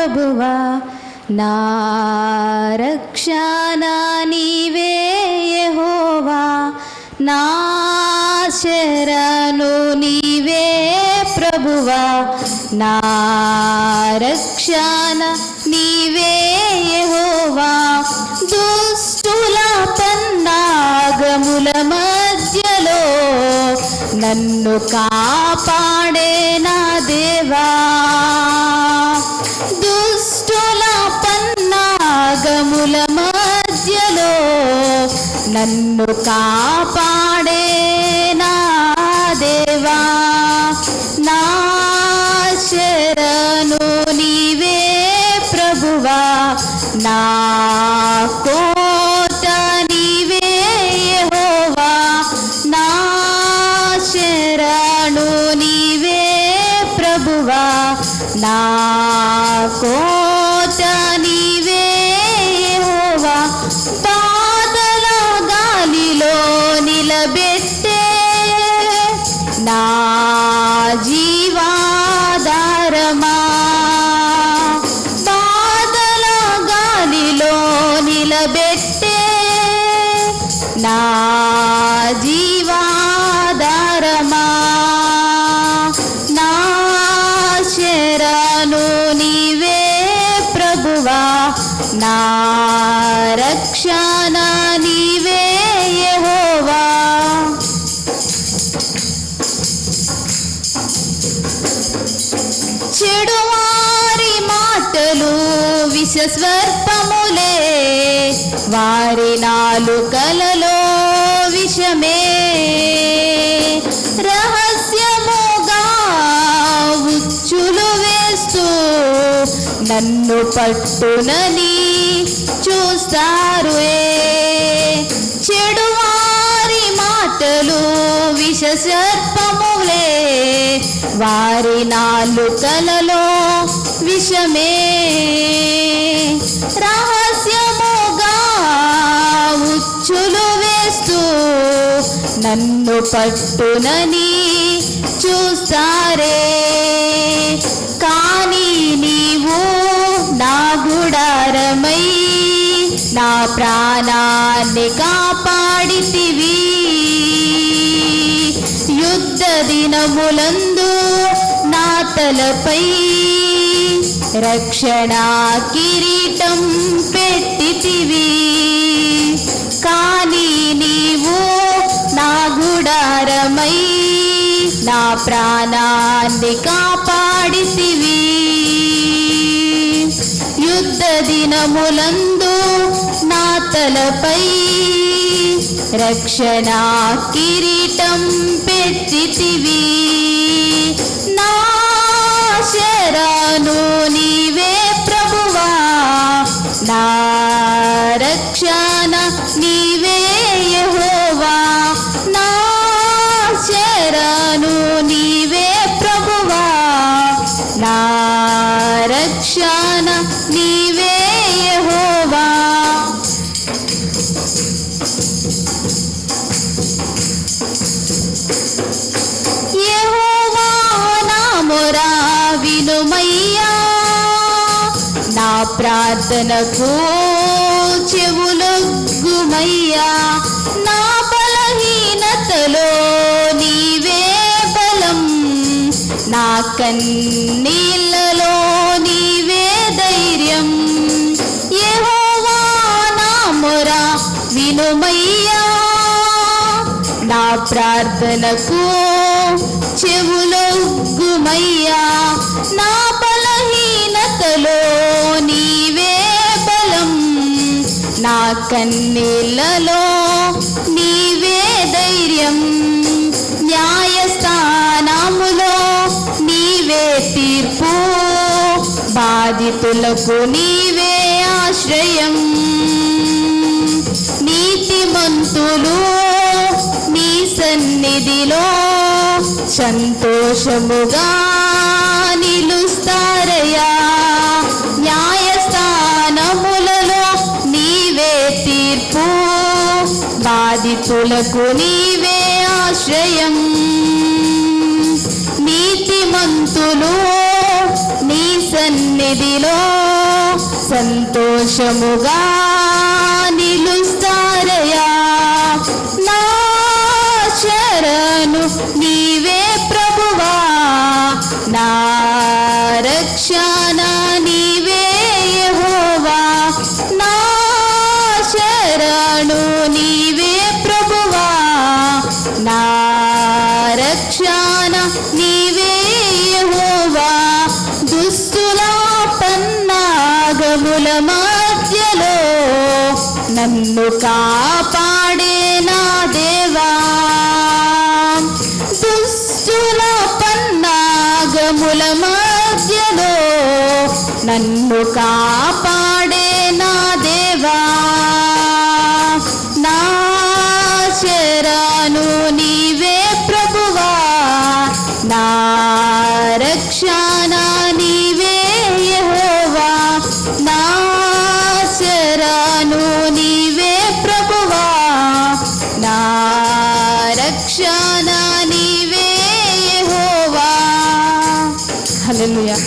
ప్రభువా నా రక్షణ నీవే యెహోవా నా శరణు నీవే ప్రభువా నా రక్షణ నీవే యెహోవా దుష్టుల పన్నాగముల మధ్యలో నన్ను కాపాడే నా దేవా దుష్టుల పన్నాగముల మధ్యలో నన్ను కాపాడే నా దేవా నా శరణు నీవే ప్రభువా నా కోట నీవే యెహోవా నా శరణు నీవే ప్రభువా నా కోట నీవే యెహోవా బాధల గాలిలో నిలబెట్టే నా జీవాధారమా బాధల గాలిలో నిలబెట్టే నా జీవాధారమా నా శరణు నీవే ప్రభువా నా రక్షణ నీవే యెహోవా చెడువారి మాటలు విషస్వర్పములే వారి నాలుకలలో విషమే రహస్యముగా ఉచ్చులు వేస్తూ నన్ను పట్టునని చూస్తారు చెడువారి మాటలు విషసర్పములే వారి నాలుకలలో విషమే రహస్యముగా ఉచ్చులు వేస్తూ నన్ను పట్టునని చూస్తారే కానీ నీవు నా గుడారమై నా ప్రాణాన్ని కాపాడితివి యుద్ధ దినములందు నా తలపై రక్షణ కిరీటం పెట్టితివి కానీ నీవు నా గుడారమై నా ప్రాణాన్ని కాపాడితివి యుద్ధ దినములందు నా తలపై రక్షణ కిరీటం పెట్టితివి నా శరణు నీవే ప్రభువా నా రక్షణ నీవే యెహోవా నా శరణు నీవే ప్రభువా నా రక్షణ నీవే యెహోవా యెహోవా నా మొర వినుమయ్యా నా ప్రార్థనకు చెవులొగ్గుమయ్యా నా బలహీనతలో నీవే బలం నా కన్నీళ్ళలో నీవే ధైర్యం యెహోవా నా మొర వినుమయ్యా నా ప్రార్థనకు చెవులొగ్గుమయ్యా నా బలహీనతలో నీవే బలం నా కన్నీళ్ళలో నీవే ధైర్యం న్యాయస్థానములో నీవే తీర్పు బాధితులకు నీవే ఆశ్రయం నీతిమంతులు నీ సన్నిధిలో సంతోషముగా నిలుస్తారయ్యా న్యాయస్థానములలో నీవే తీర్పు బాధితులకు నీవే ఆశ్రయం నీతిమంతులు నీ సన్నిధిలో సన్నిధిలో సంతోషముగా నిలుస్తారయా. నా శరణు నీవే ప్రభువా, నా రక్షణ నీవే యెహోవా. నా శరణు నీవే ప్రభువా, నా రక్షణ నీవే యెహోవా. దుస్తుల పన్నాగముల మధ్యలో నన్ను కాపాడే నా దేవా. దుస్తుల పన్నాగముల మధ్యలో నన్ను కాపాడే నా దేవా. నా శరణు నీవే ప్రభువా, నా రక్షణ నీవే యెహోవా. నా శరణు నీవే ప్రభువా, నా రక్షణ నీవే యెహోవా. హల్లెలూయా.